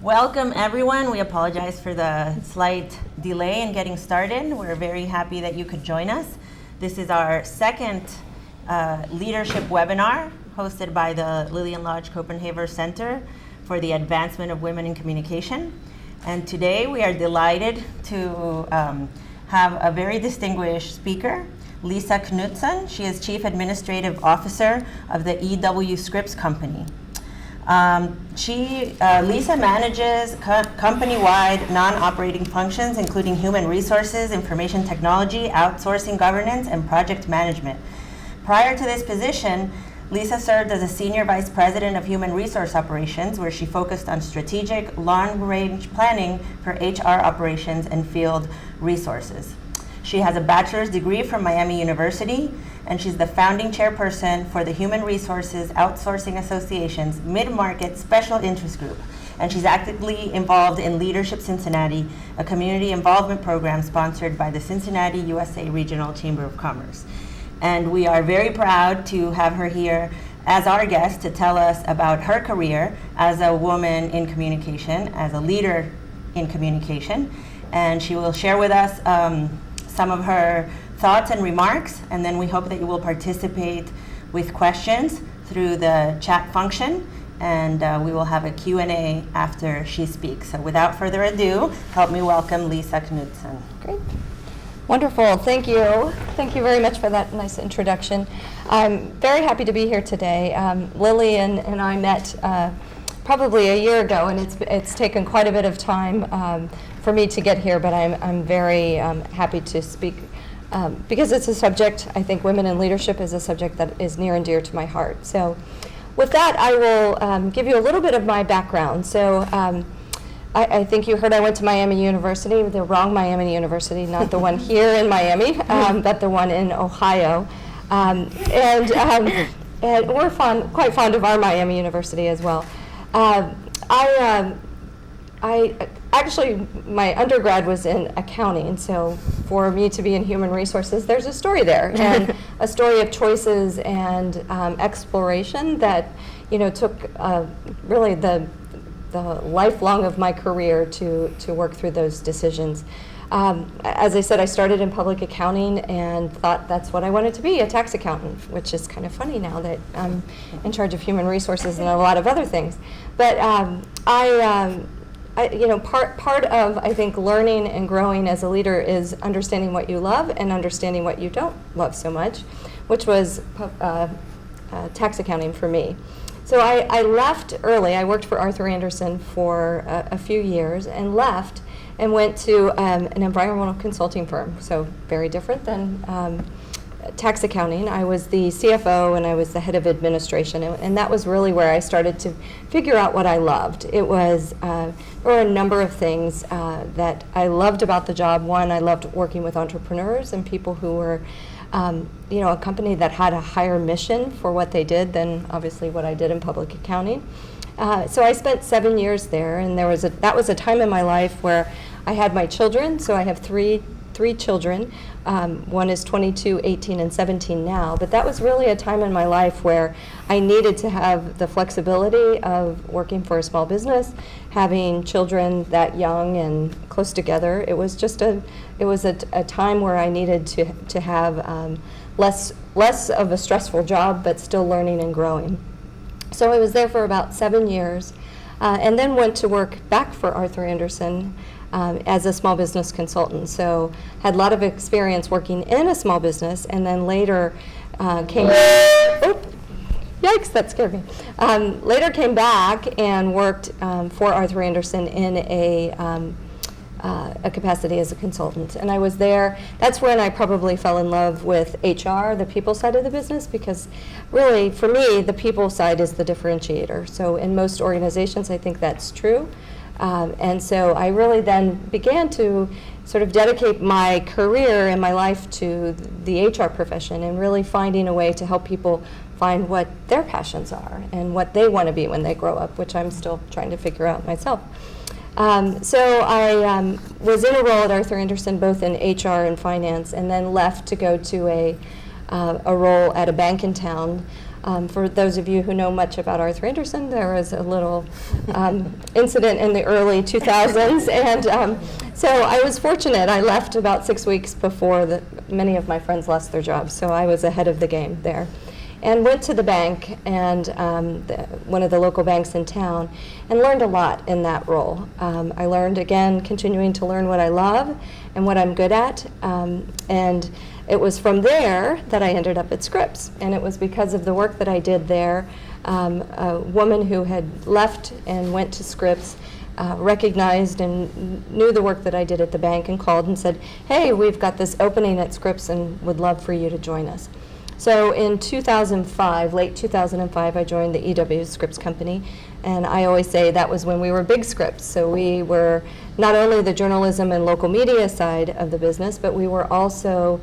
Welcome everyone. We apologize for the slight delay in getting started. We're very happy that you could join us. This is our second leadership webinar hosted by the Lillian Lodge Copenhagen Center for the Advancement of Women in Communication. And today we are delighted to have a very distinguished speaker, Lisa Knudsen. She is Chief Administrative Officer of the EW Scripps Company. Lisa manages company-wide non-operating functions, including human resources, information technology, outsourcing governance, and project management. Prior to this position, Lisa served as a Senior Vice President of Human Resource Operations, where she focused on strategic, long-range planning for HR operations and field resources. She has a bachelor's degree from Miami University, and she's the founding chairperson for the Human Resources Outsourcing Association's Mid-Market Special Interest Group. And she's actively involved in Leadership Cincinnati, a community involvement program sponsored by the Cincinnati USA Regional Chamber of Commerce. And we are very proud to have her here as our guest to tell us about her career as a woman in communication, as a leader in communication. And she will share with us some of her thoughts and remarks, and then we hope that you will participate with questions through the chat function, and we will have a Q&A after she speaks. So without further ado, help me welcome Lisa Knudsen. Great. Wonderful. Thank you. Thank you very much for that nice introduction. I'm very happy to be here today. Lillian and I met probably a year ago, and it's taken quite a bit of time for me to get here, but I'm very happy to speak because it's a subject, I think women in leadership is a subject that is near and dear to my heart. So with that, I will give you a little bit of my background. So I think you heard I went to Miami University, the wrong Miami University, not the one here in Miami, but the one in Ohio. And we're quite fond of our Miami University as well. Actually, my undergrad was in accounting, so for me to be in human resources, there's a story there, and a story of choices and exploration that, took really the lifelong of my career to work through those decisions. As I said, I started in public accounting and thought that's what I wanted to be, a tax accountant, which is kind of funny now that I'm in charge of human resources and a lot of other things. But part of, I think, learning and growing as a leader is understanding what you love and understanding what you don't love so much, which was tax accounting for me. So I left early. I worked for Arthur Andersen for a few years and left and went to an environmental consulting firm, so very different than tax accounting. I was the CFO and I was the head of administration, and that was really where I started to figure out what I loved. It was, there were a number of things that I loved about the job. One, I loved working with entrepreneurs and people who were a company that had a higher mission for what they did than obviously what I did in public accounting. So I spent 7 years there, and that was a time in my life where I had my children. So I have three children. One is 22, 18, and 17 now. But that was really a time in my life where I needed to have the flexibility of working for a small business, having children that young and close together. It was just a time where I needed to have less of a stressful job, but still learning and growing. So I was there for about 7 years, and then went to work back for Arthur Andersen as a small business consultant. So had a lot of experience working in a small business, and then later yikes, that scared me. Later came back and worked for Arthur Andersen in a capacity as a consultant. And I was there, that's when I probably fell in love with HR, the people side of the business, because really, for me, the people side is the differentiator. So in most organizations, I think that's true. And so I really then began to sort of dedicate my career and my life to the HR profession and really finding a way to help people find what their passions are and what they want to be when they grow up, which I'm still trying to figure out myself. So I was in a role at Arthur Andersen, both in HR and finance, and then left to go to a role at a bank in town For those of you who know much about Arthur Andersen, there was a little incident in the early 2000s, and so I was fortunate. I left about 6 weeks before many of my friends lost their jobs, so I was ahead of the game there. And went to the bank, and one of the local banks in town, and learned a lot in that role. I learned, again, continuing to learn what I love and what I'm good at, and it was from there that I ended up at Scripps, and it was because of the work that I did there. A woman who had left and went to Scripps recognized and knew the work that I did at the bank and called and said, hey, we've got this opening at Scripps and would love for you to join us. So in 2005, late 2005, I joined the EW Scripps Company, and I always say that was when we were big Scripps. So we were not only the journalism and local media side of the business, but we were also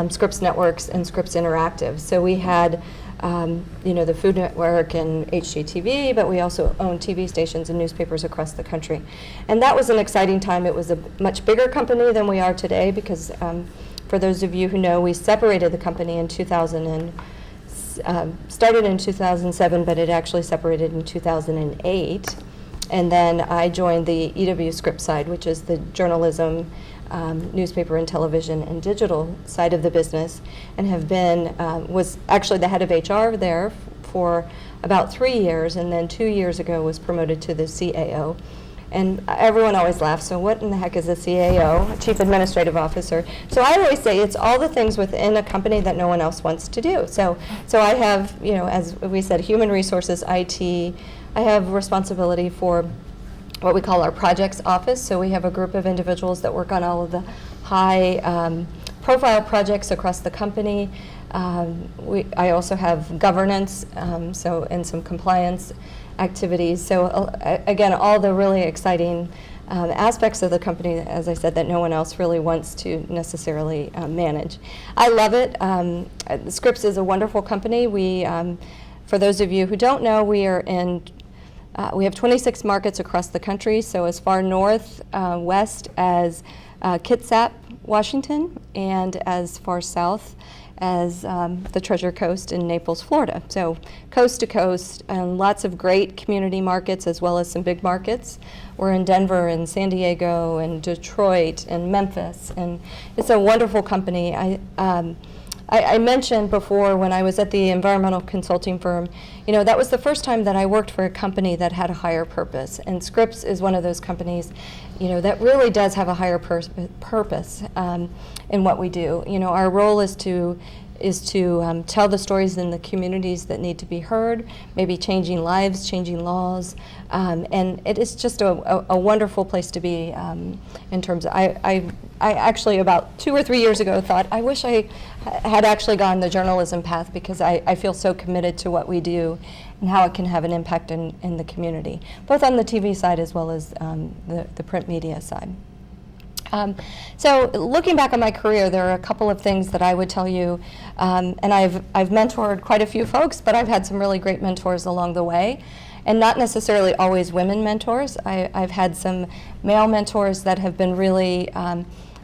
Scripps Networks and Scripps Interactive. So we had the Food Network and HGTV, but we also owned TV stations and newspapers across the country. And that was an exciting time. It was a much bigger company than we are today because for those of you who know, we separated the company in 2000 and started in 2007, but it actually separated in 2008. And then I joined the EW Scripps side, which is the journalism, newspaper and television and digital side of the business, and have been, was actually the head of HR there for about 3 years, and then 2 years ago was promoted to the CAO. And everyone always laughs, so what in the heck is a CAO, a Chief Administrative Officer? So I always say it's all the things within a company that no one else wants to do. So I have, as we said, human resources, IT. I have responsibility for what we call our projects office. So we have a group of individuals that work on all of the high profile projects across the company. I also have governance, and some compliance activities. So again, all the really exciting aspects of the company, as I said, that no one else really wants to necessarily manage. I love it. Scripps is a wonderful company. We, for those of you who don't know, we have 26 markets across the country, so as far north, west as Kitsap, Washington, and as far south as the Treasure Coast in Naples, Florida. So coast to coast, and lots of great community markets as well as some big markets. We're in Denver and San Diego and Detroit and Memphis, and it's a wonderful company. I mentioned before when I was at the environmental consulting firm, that was the first time that I worked for a company that had a higher purpose. And Scripps is one of those companies, that really does have a higher purpose in what we do. Our role is to tell the stories in the communities that need to be heard, maybe changing lives, changing laws, and it is just a wonderful place to be in terms of, I actually about 2 or 3 years ago thought, I wish I had actually gone the journalism path because I feel so committed to what we do and how it can have an impact in the community, both on the TV side as well as the print media side. So looking back on my career, there are a couple of things that I would tell you, and I've mentored quite a few folks, but I've had some really great mentors along the way, and not necessarily always women mentors. I've had some male mentors that have been really,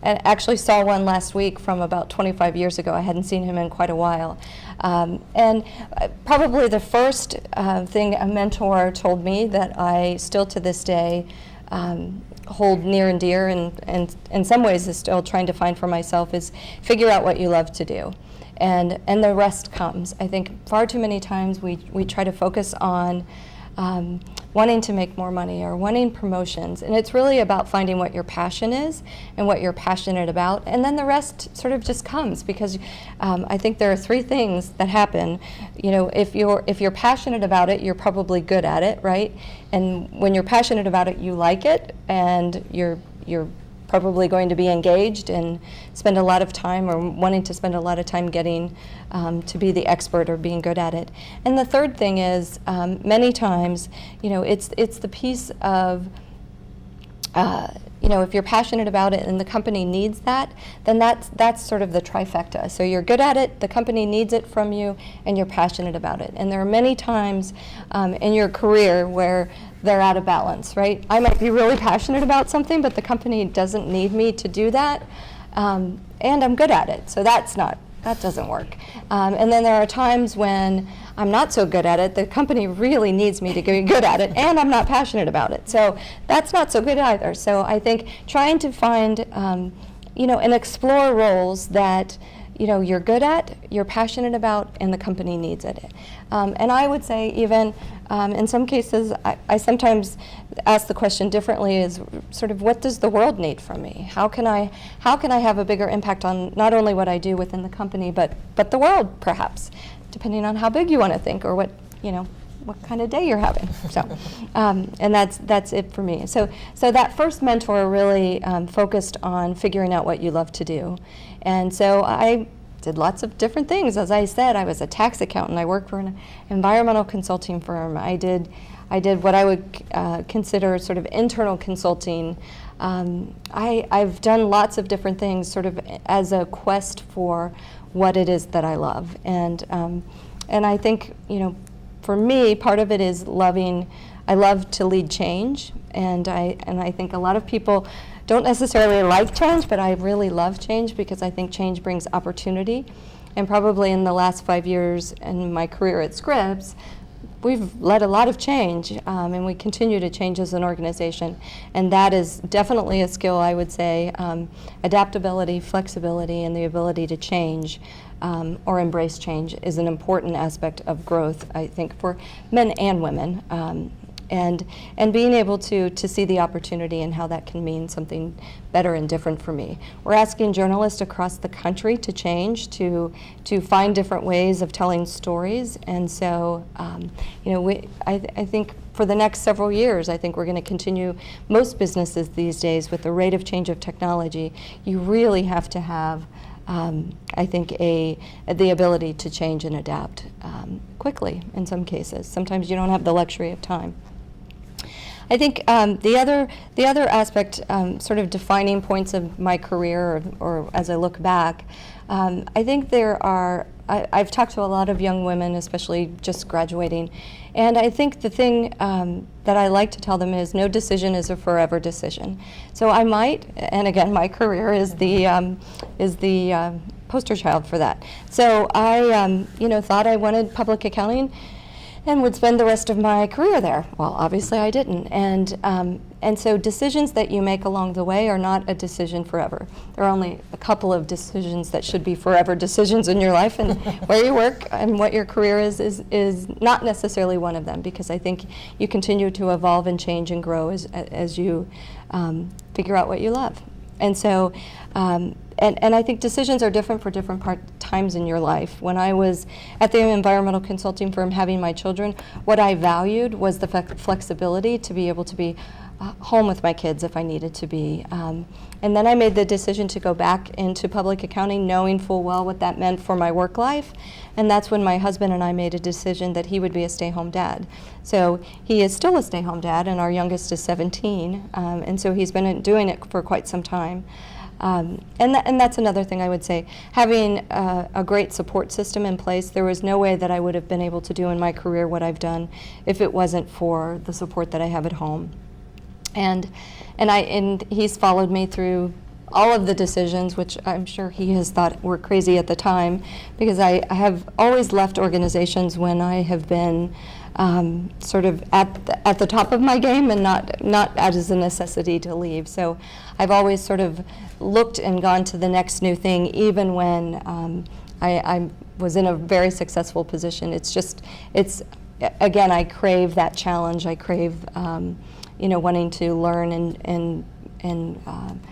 I actually saw one last week from about 25 years ago. I hadn't seen him in quite a while. And probably the first thing a mentor told me that I still to this day hold near and dear, and in some ways is still trying to find for myself, is figure out what you love to do. And the rest comes. I think far too many times we try to focus on wanting to make more money or wanting promotions, and it's really about finding what your passion is and what you're passionate about, and then the rest sort of just comes, because I think there are 3 things that happen. If you're passionate about it, you're probably good at it, right? And when you're passionate about it, you like it, and you're probably going to be engaged and spend a lot of time, or wanting to spend a lot of time getting to be the expert or being good at it. And the third thing is, many times, it's the piece of, if you're passionate about it and the company needs that, then that's sort of the trifecta. So you're good at it, the company needs it from you, and you're passionate about it. And there are many times in your career where they're out of balance, right? I might be really passionate about something, but the company doesn't need me to do that, and I'm good at it. So that's not that doesn't work. And then there are times when I'm not so good at it, the company really needs me to be good at it, and I'm not passionate about it. So that's not so good either. So I think trying to find, and explore roles that, you're good at, you're passionate about, and the company needs it. And I would say even in some cases, I sometimes ask the question differently: is sort of, what does the world need from me? How can I have a bigger impact on not only what I do within the company, but the world, perhaps, depending on how big you want to think or what kind of day you're having. So, and that's it for me. So that first mentor really focused on figuring out what you love to do. And so I did lots of different things. As I said, I was a tax accountant. I worked for an environmental consulting firm. I did what I would consider sort of internal consulting. I've done lots of different things sort of as a quest for what it is that I love. And I think, for me, part of it is I love to lead change, and I think a lot of people don't necessarily like change, but I really love change because I think change brings opportunity. And probably in the last 5 years in my career at Scripps, we've led a lot of change, and we continue to change as an organization. And that is definitely a skill, I would say. Adaptability, flexibility, and the ability to change or embrace change is an important aspect of growth, I think, for men and women. And being able to see the opportunity and how that can mean something better and different for me. We're asking journalists across the country to change, to find different ways of telling stories. And so, I think for the next several years, I think we're going to continue. Most businesses these days, with the rate of change of technology, you really have to have, I think, the ability to change and adapt quickly in some cases. Sometimes you don't have the luxury of time. I think the other aspect, sort of defining points of my career, or as I look back, I think there are. I've talked to a lot of young women, especially just graduating, and I think the thing that I like to tell them is no decision is a forever decision. So I might, and again, my career is the poster child for that. So I, thought I wanted public accounting and would spend the rest of my career there. Well, obviously I didn't. And so decisions that you make along the way are not a decision forever. There are only a couple of decisions that should be forever decisions in your life, and where you work and what your career is not necessarily one of them, because I think you continue to evolve and change and grow as you figure out what you love. And so, and I think decisions are different for different times in your life. When I was at the environmental consulting firm having my children, what I valued was the flexibility to be able to be home with my kids if I needed to be. And then I made the decision to go back into public accounting, knowing full well what that meant for my work life. And that's when my husband and I made a decision that he would be a stay-home dad. So he is still a stay-home dad, and our youngest is 17. And so he's been doing it for quite some time. And that's another thing I would say. Having a great support system in place, there was no way that I would have been able to do in my career what I've done if it wasn't for the support that I have at home. And he's followed me through all of the decisions, which I'm sure he has thought were crazy at the time, because I have always left organizations when I have been sort of at the top of my game, and not as a necessity to leave. So I've always sort of looked and gone to the next new thing, even when I was in a very successful position. It's again, I crave that challenge. I crave wanting to learn and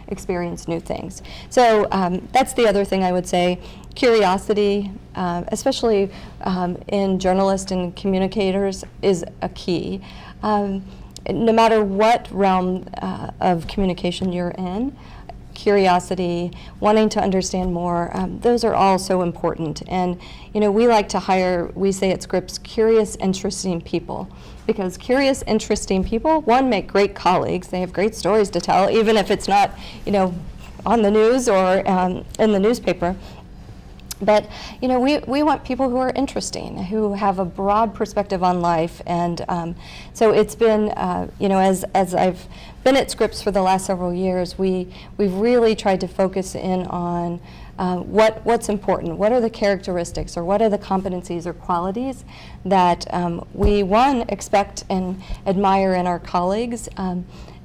experience new things. So that's the other thing I would say. Curiosity, especially in journalists and communicators, is a key. No matter what realm of communication you're in, curiosity, wanting to understand more, those are all so important. And we like to hire, we say at Scripps, curious, interesting people. Because curious, interesting people, one, make great colleagues. They have great stories to tell, even if it's not, on the news or in the newspaper. But we want people who are interesting, who have a broad perspective on life, and so it's been as I've been at Scripps for the last several years, we've really tried to focus in on what's important, what are the characteristics, or what are the competencies or qualities that we, one, expect and admire in our colleagues,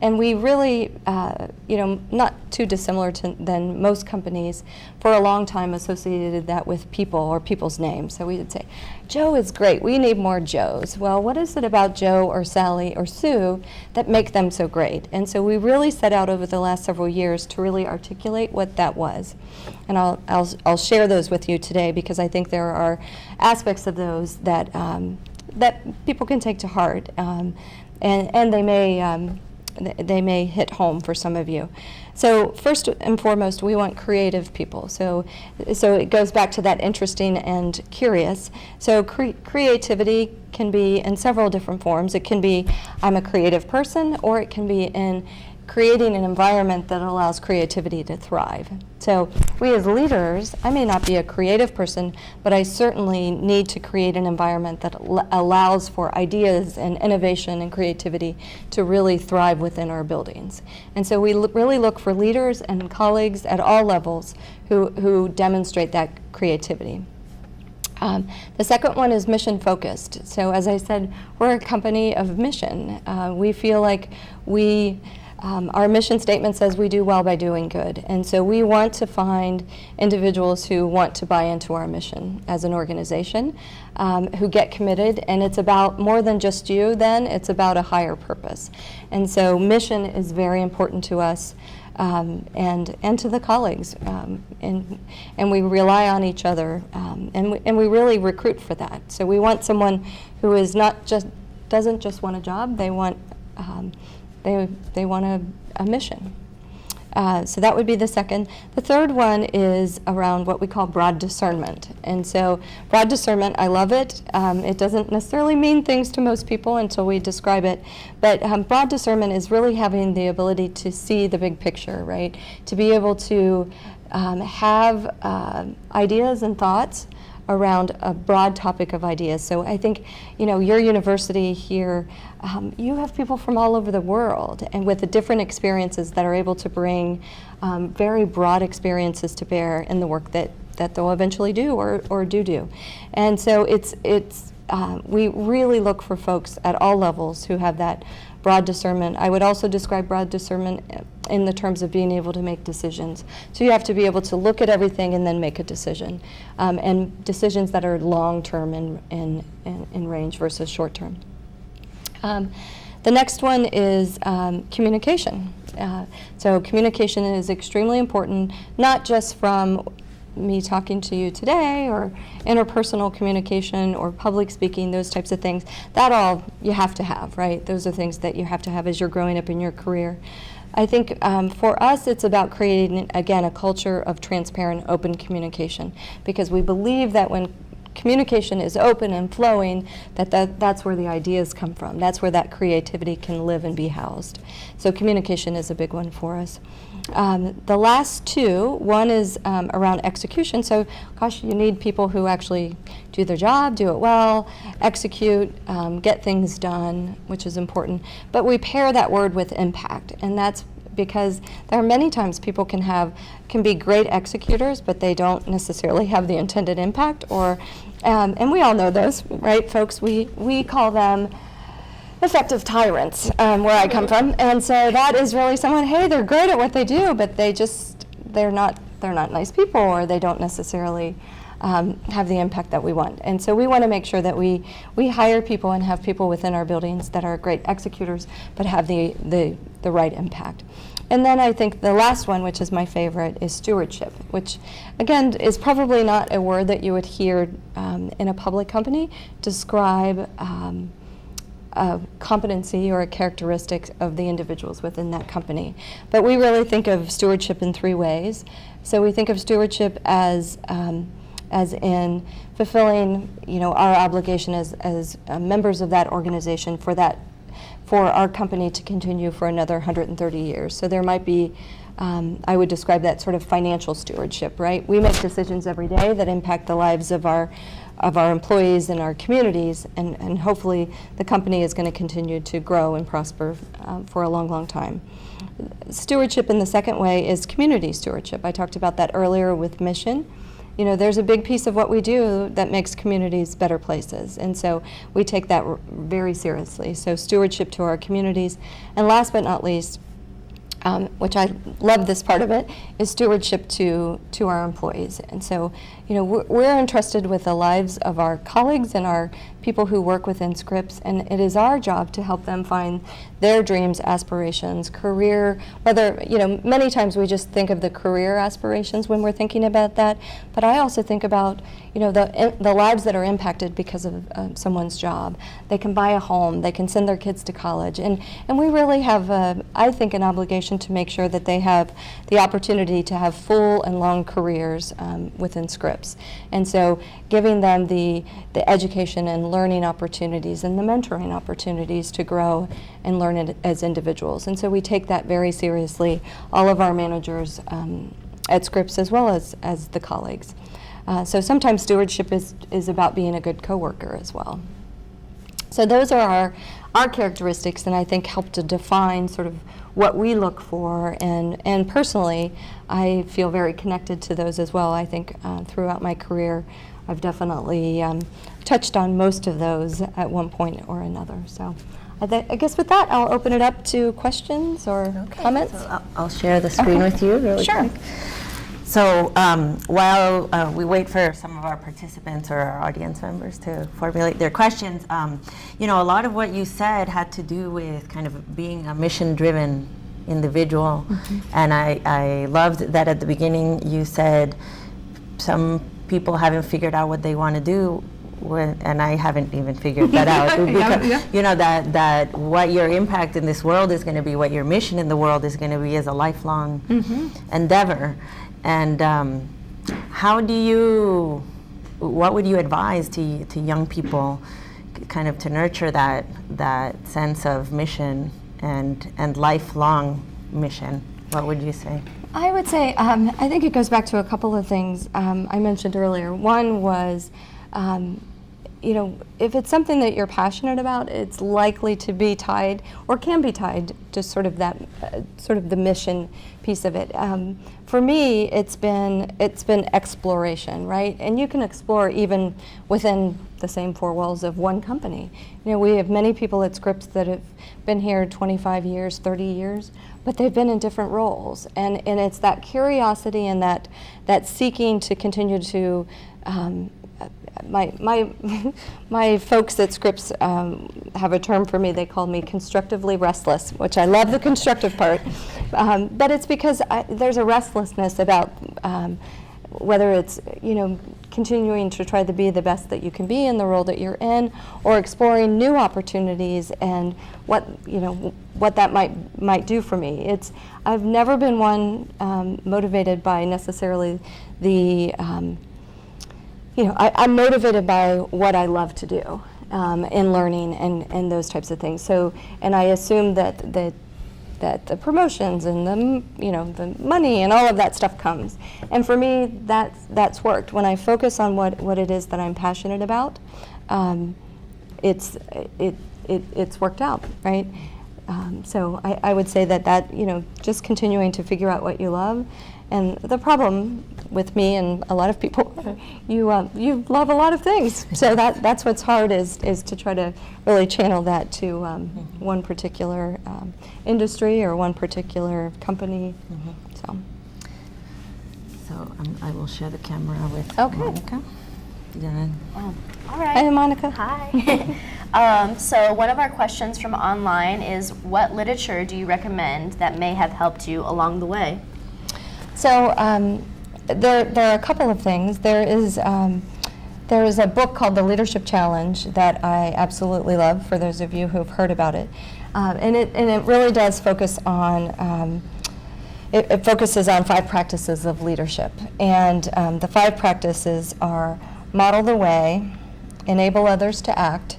and we really, not too dissimilar than most companies, for a long time associated that with people or people's names. So we would say, Joe is great, we need more Joes. Well, what is it about Joe or Sally or Sue that make them so great? And so we really set out over the last several years to really articulate what that was. And I'll share those with you today, because I think there are aspects of those that that people can take to heart, and they may hit home for some of you. So first and foremost, we want creative people. So it goes back to that interesting and curious. So creativity can be in several different forms. It can be, I'm a creative person, or it can be in creating an environment that allows creativity to thrive. So we as leaders, I may not be a creative person, but I certainly need to create an environment that allows for ideas and innovation and creativity to really thrive within our buildings. And so we really look for leaders and colleagues at all levels who demonstrate that creativity. The second one is mission focused. So as I said, we're a company of mission. We feel like our mission statement says we do well by doing good. And so we want to find individuals who want to buy into our mission as an organization, who get committed. And it's about more than just you then, it's about a higher purpose. And so mission is very important to us, and to the colleagues. And we rely on each other, and we really recruit for that. So we want someone who is doesn't just want a job, they want they want a mission. So that would be the second. The third one is around what we call broad discernment. And so broad discernment, I love it. It doesn't necessarily mean things to most people until we describe it. But broad discernment is really having the ability to see the big picture, right? To be able to have ideas and thoughts around a broad topic of ideas. So I think, your university here, you have people from all over the world, and with the different experiences that are able to bring very broad experiences to bear in the work that they'll eventually do or do. And so we really look for folks at all levels who have that broad discernment. I would also describe broad discernment in the terms of being able to make decisions. So you have to be able to look at everything and then make a decision, and decisions that are long-term in range versus short-term. The next one is communication. So communication is extremely important, not just from me talking to you today, or interpersonal communication, or public speaking, those types of things. That all you have to have, right? Those are things that you have to have as you're growing up in your career. I think for us, it's about creating, again, a culture of transparent, open communication, because we believe that when communication is open and flowing, that's where the ideas come from. That's where that creativity can live and be housed. So communication is a big one for us. The last two, one is around execution. So, gosh, you need people who actually do their job, do it well, execute, get things done, which is important. But we pair that word with impact, and that's because there are many times people can be great executors, but they don't necessarily have the intended impact, and we all know those, right, folks? We call them effective tyrants, where I come from, and so that is really someone, hey, they're great at what they do, but they're not nice people, or they don't necessarily have the impact that we want. And so we want to make sure that we hire people and have people within our buildings that are great executors, but have the right impact. And then I think the last one, which is my favorite, is stewardship, which again is probably not a word that you would hear in a public company describe a competency or a characteristic of the individuals within that company. But we really think of stewardship in three ways. So we think of stewardship as in fulfilling, our obligation as members of that organization for that for our company to continue for another 130 years. So there might be, I would describe that sort of financial stewardship, right? We make decisions every day that impact the lives of our employees and our communities, and hopefully the company is going to continue to grow and prosper for a long, long time. Stewardship in the second way is community stewardship. I talked about that earlier with mission. You know, there's a big piece of what we do that makes communities better places, and so we take that very seriously. So stewardship to our communities, and last but not least, which I love this part of it, is stewardship to our employees. And so, you know, we're entrusted with the lives of our colleagues and our people who work within Scripps, and it is our job to help them find their dreams, aspirations, career, whether, you know, many times we just think of the career aspirations when we're thinking about that, but I also think about, you know, the lives that are impacted because of someone's job. They can buy a home, they can send their kids to college, and we really have, I think, an obligation to make sure that they have the opportunity to have full and long careers within Scripps. And so giving them the education and learning opportunities and the mentoring opportunities to grow and learn it as individuals. And so we take that very seriously, all of our managers at Scripps as well as the colleagues. So sometimes stewardship is about being a good coworker as well. So those are our characteristics, and I think help to define sort of what we look for, and personally I feel very connected to those as well. I think throughout my career I've definitely touched on most of those at one point or another. So I guess with that I'll open it up to questions or comments. So I'll share the screen with you really quick. So while we wait for some of our participants or our audience members to formulate their questions, you know, a lot of what you said had to do with kind of being a mission-driven individual. And I loved that at the beginning you said some people haven't figured out what they want to do, and I haven't even figured that out. Because, you know, that what your impact in this world is going to be, what your mission in the world is going to be, as a lifelong endeavor. And what would you advise to young people kind of to nurture that sense of mission and lifelong mission? What would you say? I would say, I think it goes back to a couple of things I mentioned earlier. One was, you know, if it's something that you're passionate about, it's likely to be tied, or can be tied, to sort of that, sort of the mission piece of it. For me, it's been exploration, right? And you can explore even within the same four walls of one company. You know, we have many people at Scripps that have been here 25 years, 30 years, but they've been in different roles. And it's that curiosity and that seeking to continue to, my folks at Scripps have a term for me. They call me constructively restless, which I love the constructive part. But it's because there's a restlessness about whether it's, you know, continuing to try to be the best that you can be in the role that you're in, or exploring new opportunities and what, you know, what that might do for me. I've never been one motivated by necessarily the you know, I'm motivated by what I love to do in learning and those types of things. So, and I assume that the promotions and the, you know, the money and all of that stuff comes. And for me, that's worked. When I focus on what it is that I'm passionate about, it's worked out, right? So I would say that, you know, just continuing to figure out what you love. And the problem with me and a lot of people, you love a lot of things. So that's what's hard is to try to really channel that to one particular industry or one particular company. So I will share the camera with Monica. All right. Hi, Monica. Hi. So one of our questions from online is, what literature do you recommend that may have helped you along the way? So there are a couple of things. There is a book called The Leadership Challenge that I absolutely love, for those of you who have heard about it. And it really does focus on, it focuses on 5 practices of leadership. And the 5 practices are: model the way, enable others to act,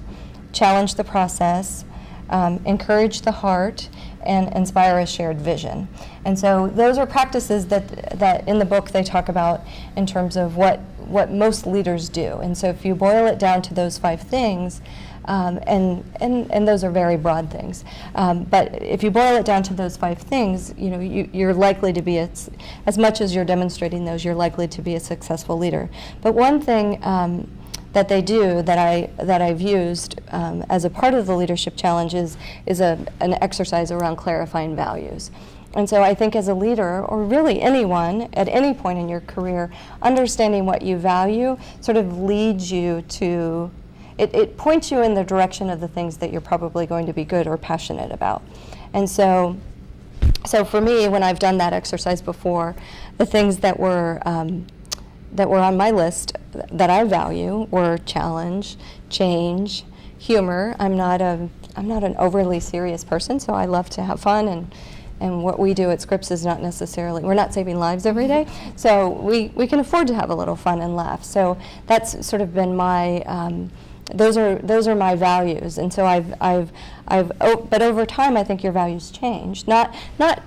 challenge the process, encourage the heart, and inspire a shared vision. And so those are practices that in the book they talk about in terms of what most leaders do. And so if you boil it down to those 5 things, and those are very broad things, but if you boil it down to those 5 things, you're likely to be, as much as you're demonstrating those, you're likely to be a successful leader. But one thing that they do that I've used as a part of the leadership challenge is an exercise around clarifying values. And so I think as a leader, or really anyone at any point in your career, understanding what you value sort of leads you to, it points you in the direction of the things that you're probably going to be good or passionate about. And so for me, when I've done that exercise before, the things that were on my list that I value were challenge, change, humor. I'm not an overly serious person, so I love to have fun, and what we do at Scripps is not necessarily, we're not saving lives every day, so we can afford to have a little fun and laugh. So that's sort of been my, those are my values. And so but over time I think your values change. Not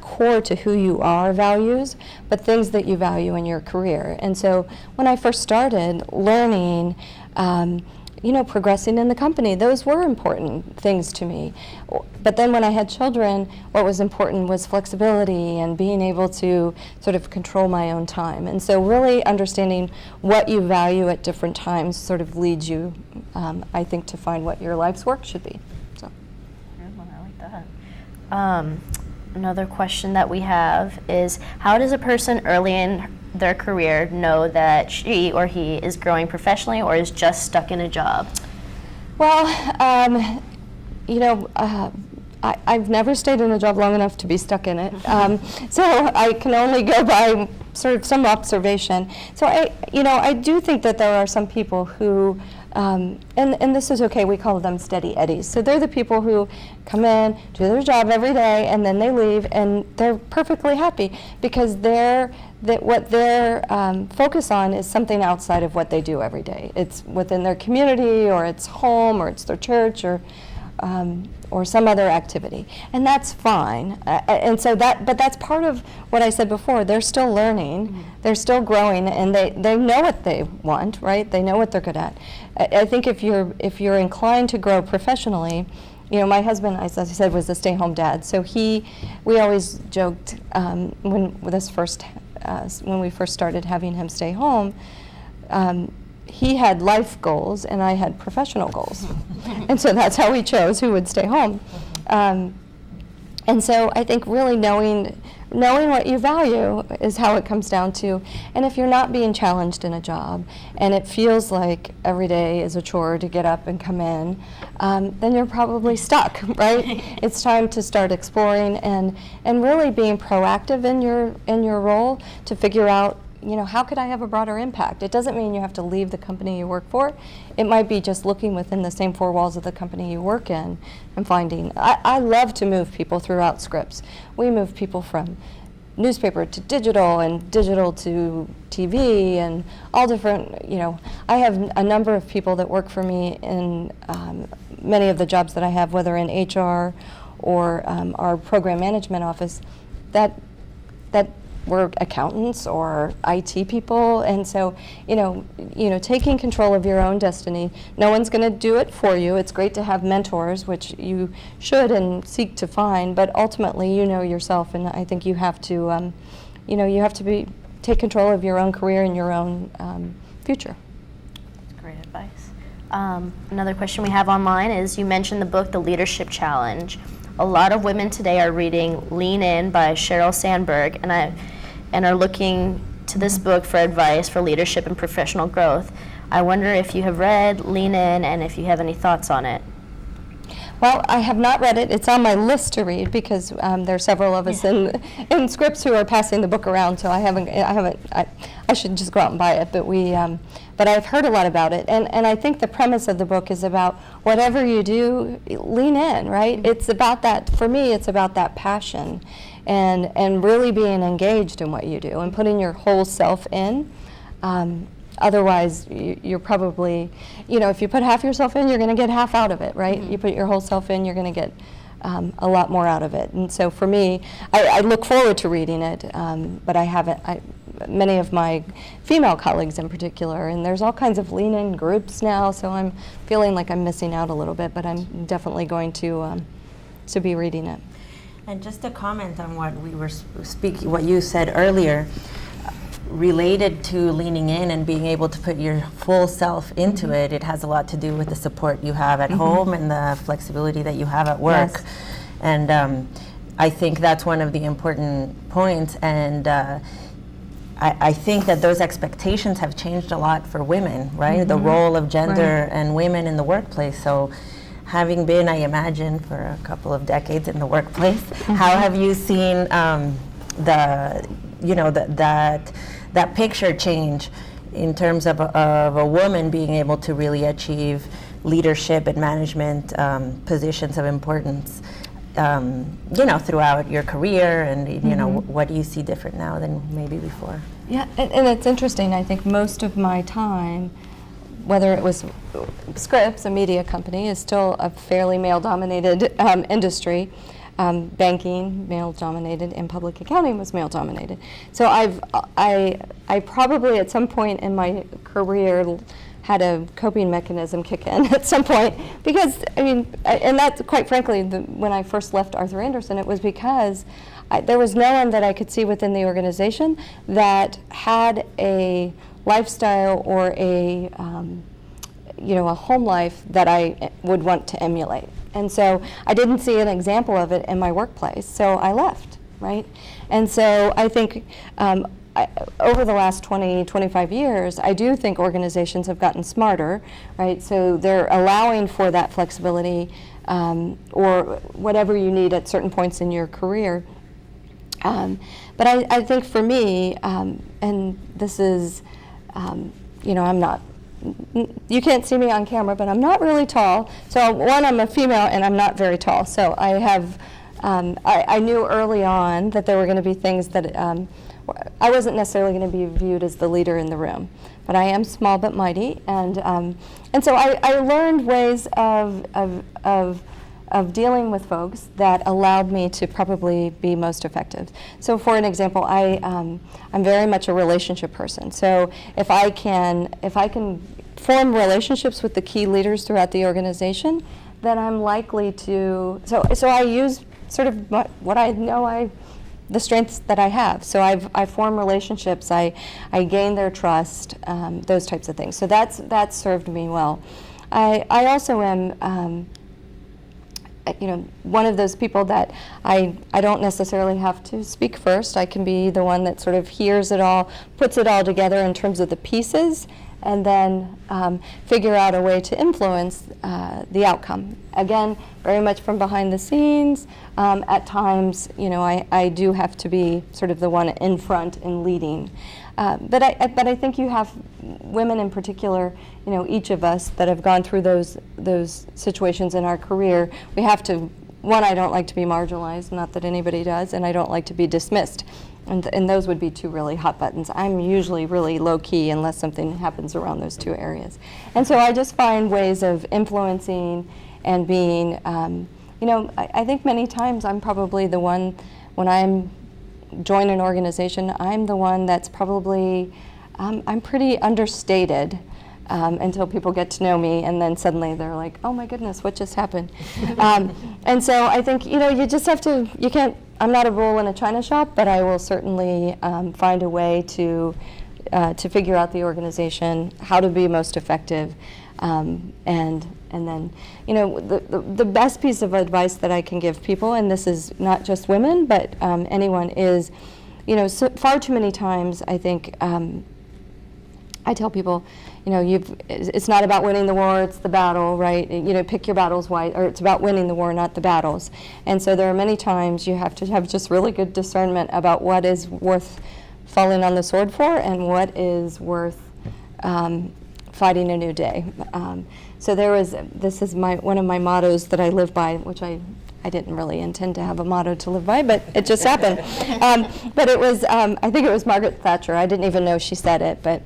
core to who you are values, but things that you value in your career. And so when I first started learning, progressing in the company, those were important things to me. But then when I had children, what was important was flexibility and being able to sort of control my own time. And so really understanding what you value at different times sort of leads you, I think, to find what your life's work should be. So. Good one, I like that. Another question that we have is, how does a person early in their career know that she or he is growing professionally or is just stuck in a job? Well, I've never stayed in a job long enough to be stuck in it, so I can only go by sort of some observation. So I do think that there are some people who, and this is okay, we call them steady eddies. So they're the people who come in, do their job every day, and then they leave, and they're perfectly happy because what their focus on is something outside of what they do every day. It's within their community, or it's home, or it's their church, or some other activity, and that's fine. And so but that's part of what I said before. They're still learning, they're still growing, and they know what they want, right? They know what they're good at. I think if you're inclined to grow professionally, my husband, as I said, was a stay-home dad. So we always joked when we first started having him stay home. He had life goals and I had professional goals. And so that's how we chose who would stay home. And so I think really knowing what you value is how it comes down to. And if you're not being challenged in a job and it feels like every day is a chore to get up and come in, then you're probably stuck, right? It's time to start exploring and really being proactive in your role to figure out, how could I have a broader impact? It doesn't mean you have to leave the company you work for. It might be just looking within the same 4 walls of the company you work in and finding. I love to move people throughout Scripps. We move people from newspaper to digital and digital to TV and all different, I have a number of people that work for me in many of the jobs that I have, whether in HR or our program management office, that we're accountants or IT people, and so taking control of your own destiny. No one's going to do it for you. It's great to have mentors, which you should and seek to find, but ultimately you know yourself, and I think you have to, take control of your own career and your own future. That's great advice. Another question we have online is, you mentioned the book, The Leadership Challenge. A lot of women today are reading Lean In by Sheryl Sandberg, and are looking to this book for advice for leadership and professional growth. I wonder if you have read Lean In and if you have any thoughts on it. Well, I have not read it. It's on my list to read because there are several of us in Scripps who are passing the book around. So I should just go out and buy it. But I've heard a lot about it, and I think the premise of the book is about whatever you do, lean in, right? It's about that. For me, it's about that passion, and really being engaged in what you do and putting your whole self in. Otherwise, you're probably, if you put half yourself in, you're going to get half out of it, right? You put your whole self in, you're going to get a lot more out of it. And so for me, I look forward to reading it, but I haven't. Many of my female colleagues in particular, and there's all kinds of lean-in groups now, so I'm feeling like I'm missing out a little bit, but I'm definitely going to be reading it. And just to comment on what we were speaking, what you said earlier, related to leaning in and being able to put your full self into it, it has a lot to do with the support you have at home and the flexibility that you have at work. Yes. And I think that's one of the important points. And I think that those expectations have changed a lot for women, right? The role of gender and women in the workplace. So having been, I imagine, for a couple of decades in the workplace, how have you seen that picture change in terms of a woman being able to really achieve leadership and management positions of importance, throughout your career, and what do you see different now than maybe before? Yeah, and it's interesting. I think most of my time, whether it was Scripps, a media company, is still a fairly male-dominated industry. Banking, male-dominated, and public accounting was male-dominated. So I probably at some point in my career had a coping mechanism kick in at some point, because and that's quite frankly, when I first left Arthur Andersen, it was because there was no one that I could see within the organization that had a lifestyle or a home life that I would want to emulate. And so I didn't see an example of it in my workplace, so I left, right? And so I think over the last 20, 25 years, I do think organizations have gotten smarter, right? So they're allowing for that flexibility or whatever you need at certain points in your career. But I think for me, and this is, I'm not, you can't see me on camera, but I'm not really tall. So one, I'm a female and I'm not very tall. So I have, I knew early on that there were going to be things that I wasn't necessarily going to be viewed as the leader in the room. But I am small but mighty, and so I learned ways of dealing with folks that allowed me to probably be most effective. So for an example, I'm very much a relationship person. So if I can form relationships with the key leaders throughout the organization, then I'm likely to, so I use sort of what I know the strengths that I have. So I form relationships, I gain their trust, those types of things. So that's served me well. I also am one of those people that I don't necessarily have to speak first. I can be the one that sort of hears it all, puts it all together in terms of the pieces, and then figure out a way to influence the outcome. Again, very much from behind the scenes. At times, I do have to be sort of the one in front and leading. But I think you have women in particular, each of us that have gone through those situations in our career. We have to, one, I don't like to be marginalized, not that anybody does, and I don't like to be dismissed. And those would be two really hot buttons. I'm usually really low-key unless something happens around those two areas. And so I just find ways of influencing and being, I think many times I'm probably the one, when I'm join an organization, I'm the one that's probably, I'm pretty understated until people get to know me, and then suddenly they're like, oh my goodness, what just happened? And so I think, you just have to, you can't, I'm not a bull in a china shop, but I will certainly find a way to figure out the organization, how to be most effective, and then, the best piece of advice that I can give people, and this is not just women, but anyone, is, so far too many times I think I tell people, it's not about winning the war, it's the battle, right? Pick your battles wisely, or it's about winning the war, not the battles. And so there are many times you have to have just really good discernment about what is worth falling on the sword for and what is worth fighting a new day. So this is one of my mottos that I live by, which I didn't really intend to have a motto to live by, but it just happened. But it was, I think it was Margaret Thatcher. I didn't even know she said it, but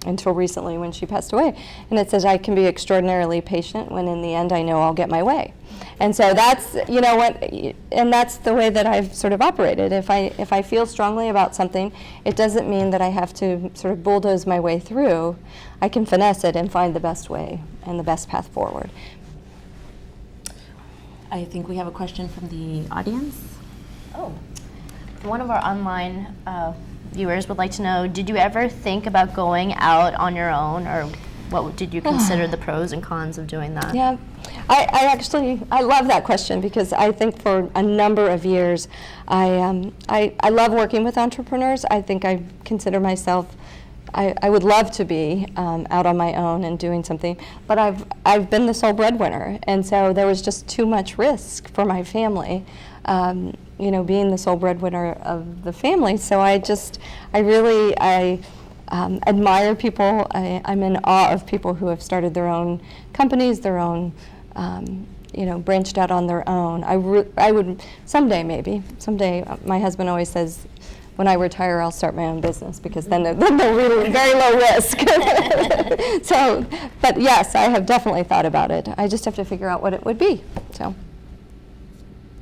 until recently when she passed away. And it says, I can be extraordinarily patient when in the end I know I'll get my way. And so that's, and that's the way that I've sort of operated. If I feel strongly about something, it doesn't mean that I have to sort of bulldoze my way through. I can finesse it and find the best way and the best path forward. I think we have a question from the audience. Oh, one of our online viewers would like to know, did you ever think about going out on your own, or what did you consider the pros and cons of doing that? Yeah, I love that question, because I think for a number of years, I love working with entrepreneurs. I think I consider myself, I would love to be out on my own and doing something, but I've been the sole breadwinner, and so there was just too much risk for my family, being the sole breadwinner of the family. So I really admire people. I'm in awe of people who have started their own companies, their own, branched out on their own. I would someday, my husband always says, when I retire, I'll start my own business, because then they're really very low risk. So, but yes, I have definitely thought about it. I just have to figure out what it would be. So.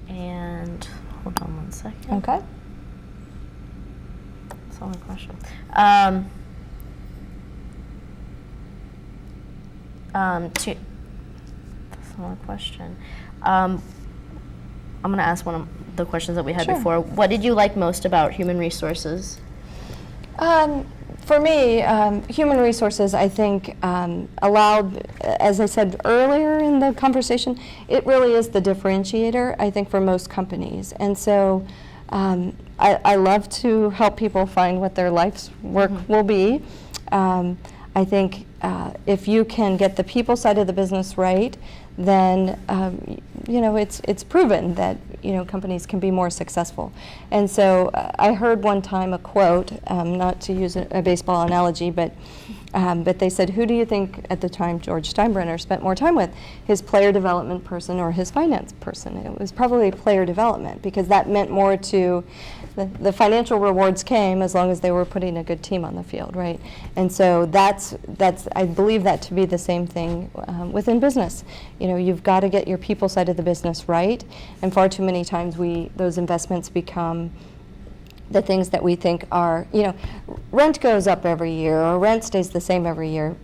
And hold on one second. Okay. That's all my question. That's not a question. I'm going to ask one of the questions that we had Sure. before. What did you like most about human resources? For me, human resources, I think, allowed, as I said earlier in the conversation, it really is the differentiator, I think, for most companies. And so I love to help people find what their life's work will be. I think if you can get the people side of the business right, then it's proven that companies can be more successful. And so I heard one time a quote, not to use a baseball analogy, but they said, who do you think at the time George Steinbrenner spent more time with, his player development person or his finance person? It was probably player development, because that meant more to the financial rewards came as long as they were putting a good team on the field, right? And so that's I believe that to be the same thing within business. You've got to get your people side of the business right, and far too many times those investments become the things that we think are, rent goes up every year, or rent stays the same every year,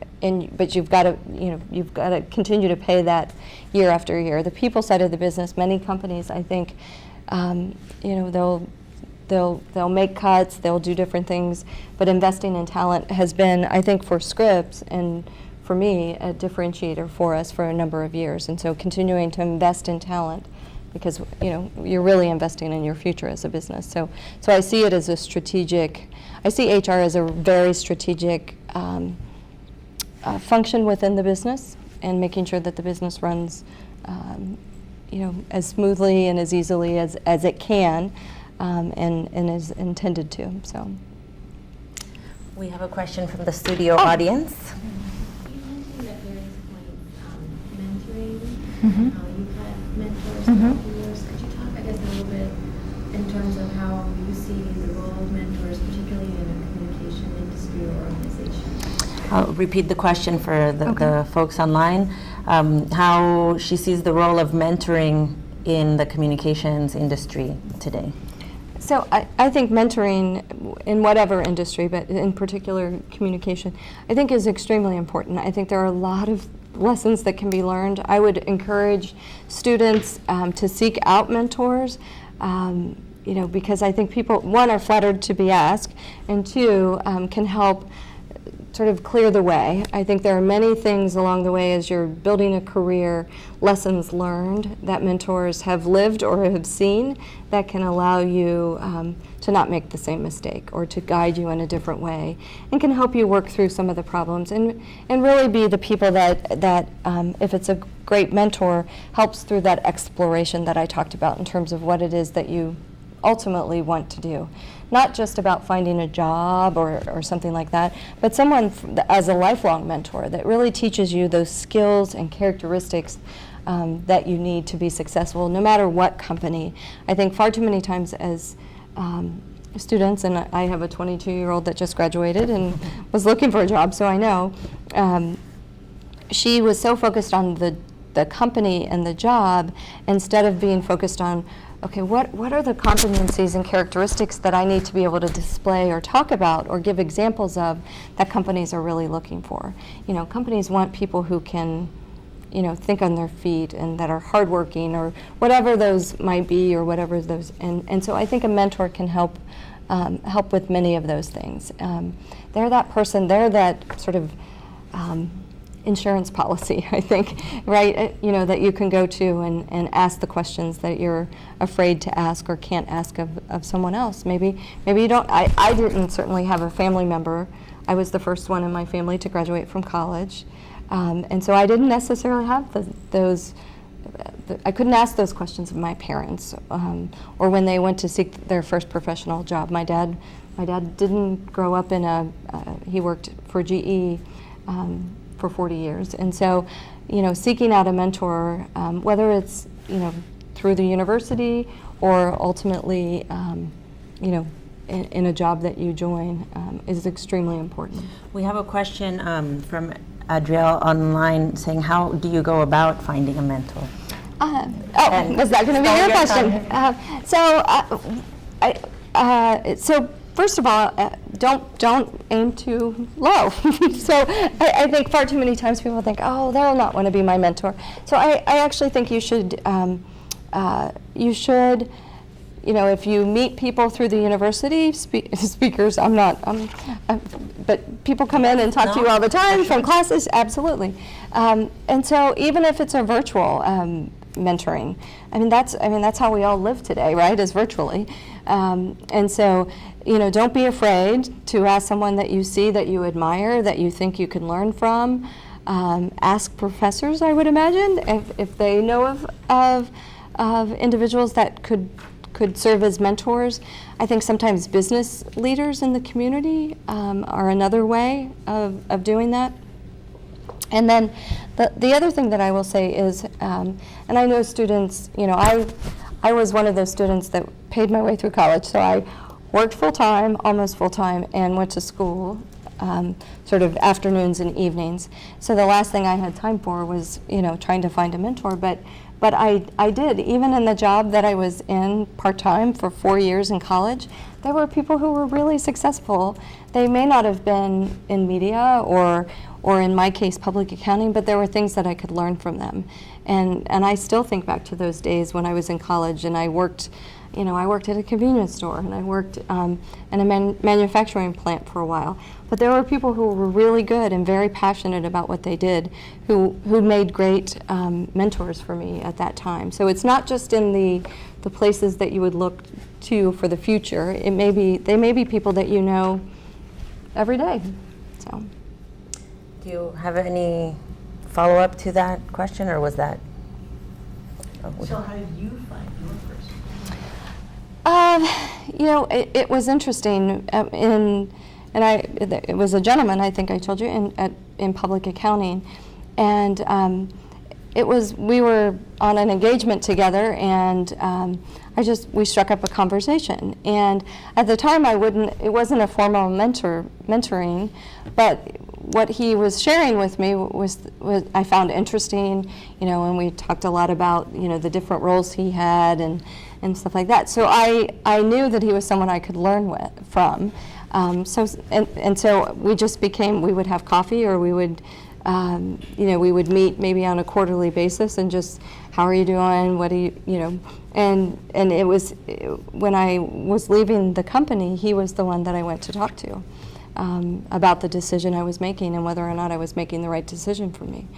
but you've got to continue to pay that year after year. The people side of the business, many companies, I think, they'll make cuts, they'll do different things, but investing in talent has been, I think, for Scripps and for me, a differentiator for us for a number of years. And so continuing to invest in talent, because you're really investing in your future as a business. So I see it as a strategic, I see HR as a very strategic function within the business, and making sure that the business runs as smoothly and as easily as it can, and is intended to. So We have a question from the studio audience. You mentioned at various points mentoring, Mhm. how you've had mentors Mhm. throughout the years. Could you talk, I guess, a little bit in terms of how you see the role of mentors, particularly in a communication industry or organization? I'll repeat the question for the Okay. folks online. How she sees the role of mentoring in the communications industry today. So I think mentoring in whatever industry, but in particular communication, I think is extremely important. I think there are a lot of lessons that can be learned. I would encourage students to seek out mentors, because I think people, one, are flattered to be asked, and two, can help sort of clear the way. I think there are many things along the way as you're building a career, lessons learned that mentors have lived or have seen that can allow you to not make the same mistake, or to guide you in a different way, and can help you work through some of the problems, and really be the people that if it's a great mentor, helps through that exploration that I talked about in terms of what it is that you ultimately want to do. Not just about finding a job or something like that, but someone as a lifelong mentor that really teaches you those skills and characteristics that you need to be successful, no matter what company. I think far too many times as students, and I have a 22-year-old that just graduated and was looking for a job, so I know. She was so focused on the company and the job instead of being focused on, okay, what are the competencies and characteristics that I need to be able to display or talk about or give examples of that companies are really looking for. You know, companies want people who can, you know, think on their feet and that are hardworking or whatever those might be or whatever those, and so I think a mentor can help with many of those things. They're that person, they're that sort of insurance policy, I think, right? You know, that you can go to and ask the questions that you're afraid to ask or can't ask of someone else. Maybe you don't. I didn't certainly have a family member. I was the first one in my family to graduate from college. And so I didn't necessarily have I couldn't ask those questions of my parents or when they went to seek their first professional job. My dad didn't grow up in he worked for GE for 40 years. And so, you know, seeking out a mentor, whether it's, you know, through the university or ultimately, you know, in a job that you join is extremely important. We have a question from Adrielle online saying, how do you go about finding a mentor? Was that going to be your question? So first of all, don't aim too low. So I think far too many times people think, oh, they'll not want to be my mentor. So I actually think you should, you know, if you meet people through the university, speakers, but people come in and talk to you all the time from classes, absolutely. And so even if it's a virtual mentoring, I mean that's how we all live today, right? Is virtually. And so, you know, don't be afraid to ask someone that you see, that you admire, that you think you can learn from. Ask professors, I would imagine, if they know of individuals that could serve as mentors. I think sometimes business leaders in the community are another way of doing that. And then the other thing that I will say is, and I know students, you know, I was one of those students that paid my way through college, so I worked full-time, almost full-time, and went to school sort of afternoons and evenings. So the last thing I had time for was, you know, trying to find a mentor, but I did, even in the job that I was in part-time for 4 years in college, there were people who were really successful. They may not have been in media or in my case, public accounting, but there were things that I could learn from them. And I still think back to those days when I was in college and I worked, you know, I worked at a convenience store and I worked in a manufacturing plant for a while. But there were people who were really good and very passionate about what they did who made great mentors for me at that time. So it's not just in the places that you would look to for the future. They may be people that you know every day. So. Do you have any follow-up to that question, or was that? So how did you find your person? You know, it was interesting. It was a gentleman, I think I told you, in public accounting, and we were on an engagement together, and we struck up a conversation. And at the time, it wasn't a formal mentoring, but what he was sharing with me was I found interesting, you know, and we talked a lot about, you know, the different roles he had and stuff like that. So I knew that he was someone I could learn from. So we just became, we would have coffee, or we would, you know, we would meet maybe on a quarterly basis and just, how are you doing? What do you know? And it was, when I was leaving the company, he was the one that I went to talk to about the decision I was making and whether or not I was making the right decision for me.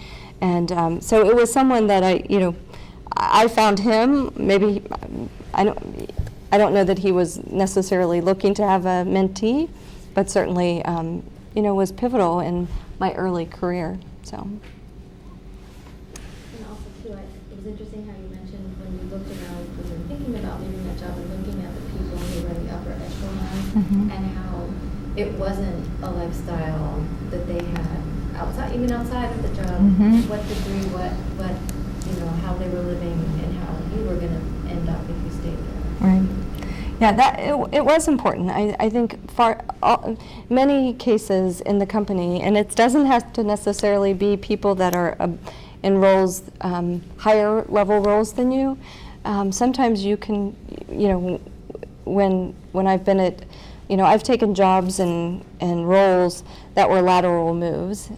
And so it was someone that I found him, maybe, I don't know that he was necessarily looking to have a mentee, but certainly, you know, was pivotal in my early career, so. And also too, it was interesting how you mentioned when you looked around, when you were thinking about leaving that job and looking at the people who were in the upper echelon, and how it wasn't a lifestyle that they had outside, even outside of the job, what degree, what, you know, how they were living and how you were going to end up if you stayed there. Right. Yeah, it was important. I think many cases in the company, and it doesn't have to necessarily be people that are in roles, higher level roles than you. Sometimes you can, when I've been at, I've taken jobs and roles that were lateral moves.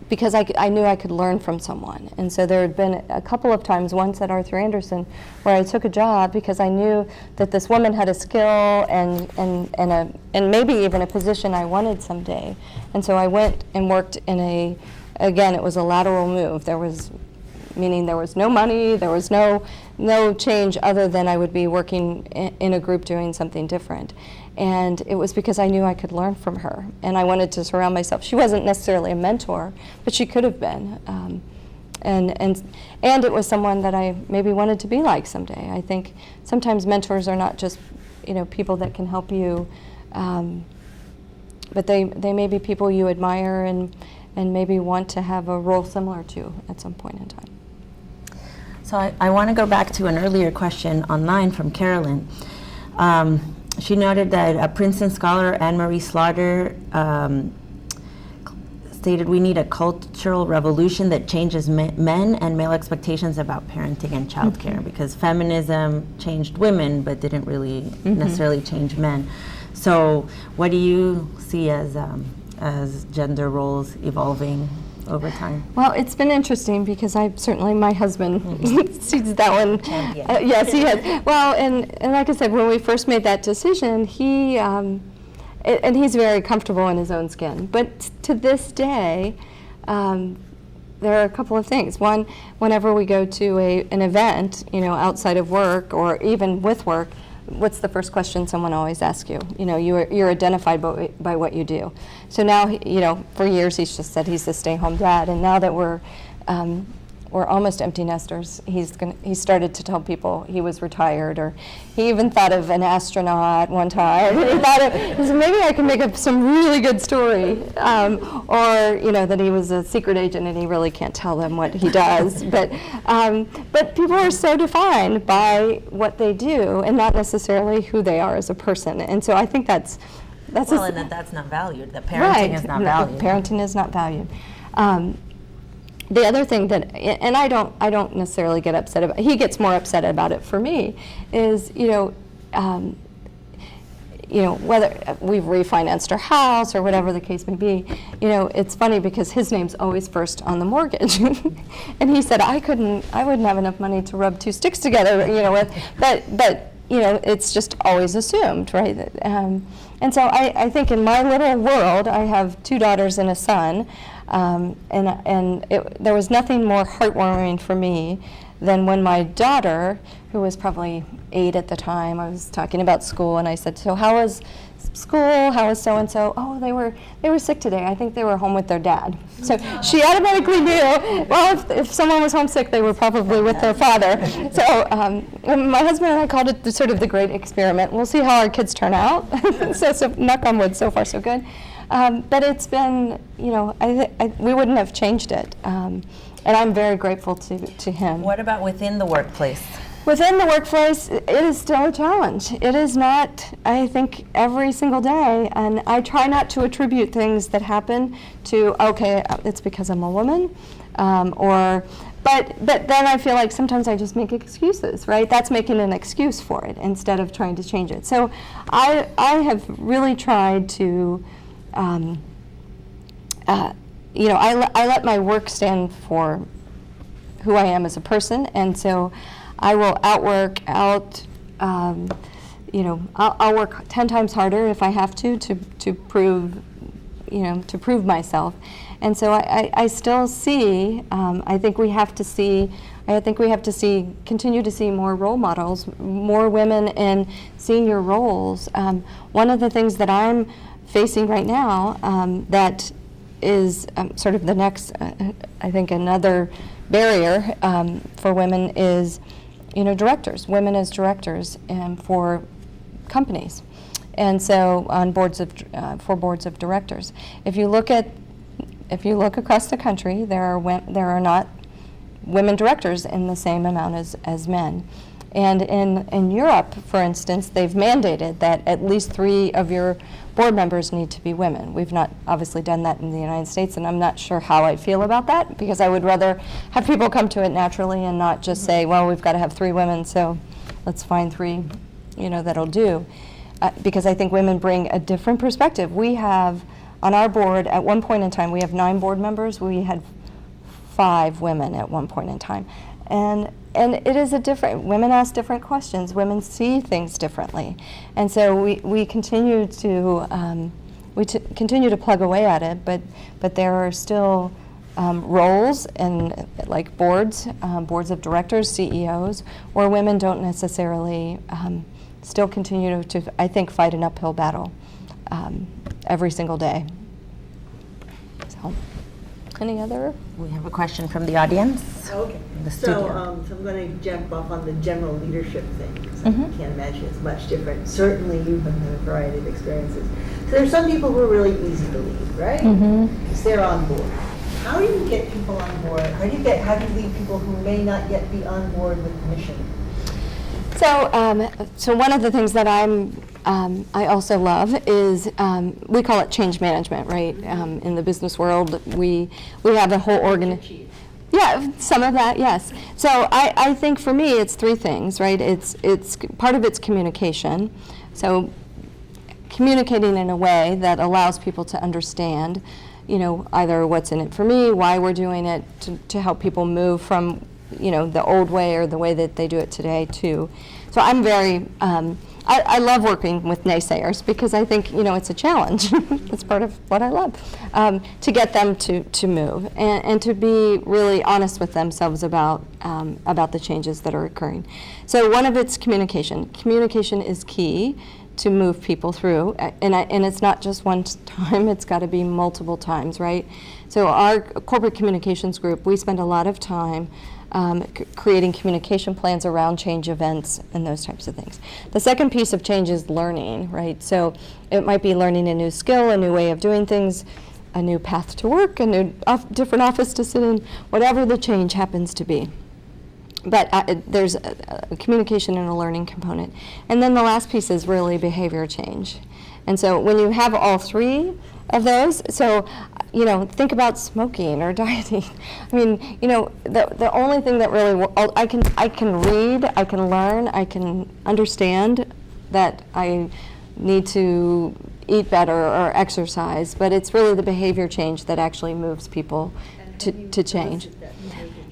Because I knew I could learn from someone. And so there had been a couple of times, once at Arthur Andersen, where I took a job because I knew that this woman had a skill and maybe even a position I wanted someday. And so I went and worked in again, it was a lateral move. Meaning there was no money, there was no change other than I would be working in a group doing something different. And it was because I knew I could learn from her, and I wanted to surround myself. She wasn't necessarily a mentor, but she could have been, and it was someone that I maybe wanted to be like someday. I think sometimes mentors are not just people that can help you, but they may be people you admire and maybe want to have a role similar to at some point in time. So I want to go back to an earlier question online from Carolyn. She noted that a Princeton scholar, Anne-Marie Slaughter, stated we need a cultural revolution that changes men and male expectations about parenting and childcare, because feminism changed women but didn't really necessarily change men. So what do you see as gender roles evolving over time? Well, it's been interesting because my husband sees that one. Yes, he has. Well, and like I said, when we first made that decision, he and he's very comfortable in his own skin. But to this day, there are a couple of things. One, whenever we go to an event, outside of work or even with work, what's the first question someone always asks you? You're identified by what you do. So now, for years he's just said he's a stay-home dad, and now that we're almost empty nesters, he started to tell people he was retired, or he even thought of an astronaut one time. He said, maybe I can make up some really good story, or that he was a secret agent and he really can't tell them what he does. But people are so defined by what they do and not necessarily who they are as a person. And so I think that's and that's not valued. That parenting right. is not valued. Parenting is not valued. The other thing that, and I don't necessarily get upset about, he gets more upset about it for me, is, whether we've refinanced our house or whatever the case may be, it's funny because his name's always first on the mortgage. And he said, I wouldn't have enough money to rub two sticks together, but it's just always assumed, right? And so I think in my little world, I have 2 daughters and a son, there was nothing more heartwarming for me than when my daughter, who was probably 8 at the time, I was talking about school, and I said, so how was school? How was so-and-so? Oh, they were sick today. I think they were home with their dad. So she automatically knew, well, if someone was homesick, they were probably with their father. So my husband and I called it sort of the great experiment. We'll see how our kids turn out. so knock on wood, so far so good. But it's been, we wouldn't have changed it. And I'm very grateful to him. What about within the workplace? Within the workplace, it is still a challenge. It is not, I think, every single day. And I try not to attribute things that happen to, okay, it's because I'm a woman, but then I feel like sometimes I just make excuses, right? That's making an excuse for it instead of trying to change it. So I have really tried to, I let my work stand for who I am as a person, and so I will outwork, I'll work 10 times harder if I have to prove, to prove myself. And so I still see, I think we have to continue to see more role models, more women in senior roles. One of the things that I'm facing right now that is sort of the next, I think another barrier for women is, directors, women as directors for companies. And so on boards of directors. If you look across the country, there are not women directors in the same amount as men. And in Europe, for instance, they've mandated that at least 3 of your board members need to be women. We've not obviously done that in the United States, and I'm not sure how I feel about that, because I would rather have people come to it naturally and not just say, well, we've got to have 3 women, so let's find 3, that'll do. Because I think women bring a different perspective. We have, on our board, at one point in time, we have 9 board members. We had 5 women at one point in time. And it is women ask different questions. Women see things differently. And so we continue to, continue to plug away at it, but there are still roles in like boards of directors, CEOs, where women don't necessarily still continue to, I think, fight an uphill battle every single day. So, any other? We have a question from the audience. Okay. The So, studio. so I'm going to jump off on the general leadership thing, because Mhm. I can't imagine it's much different. Certainly you've had a variety of experiences. So there's some people who are really easy to lead, right? Mm-hmm. Because they're on board. How do you get people on board? How do you lead people who may not yet be on board with the mission? So one of the things that I also love is we call it change management, right? In the business world, we have a whole organization. Yeah, some of that, yes. So I think for me, it's 3 things, right? It's part of it's communication. So communicating in a way that allows people to understand, either what's in it for me, why we're doing it, to help people move from, the old way or the way that they do it today to. So I'm very, I love working with naysayers, because I think, it's a challenge. It's part of what I love, to get them to move and to be really honest with themselves about the changes that are occurring. So one of it's communication. Communication is key to move people through, and it's not just one time, it's got to be multiple times, right? So our corporate communications group, we spend a lot of time creating communication plans around change events and those types of things. The second piece of change is learning, right? So it might be learning a new skill, a new way of doing things, a new path to work, a new different office to sit in, whatever the change happens to be. But there's a communication and a learning component. And then the last piece is really behavior change. And so when you have all 3 of those, so, think about smoking or dieting. I mean, the only thing that really, I can read, I can learn, I can understand that I need to eat better or exercise, but it's really the behavior change that actually moves people to change.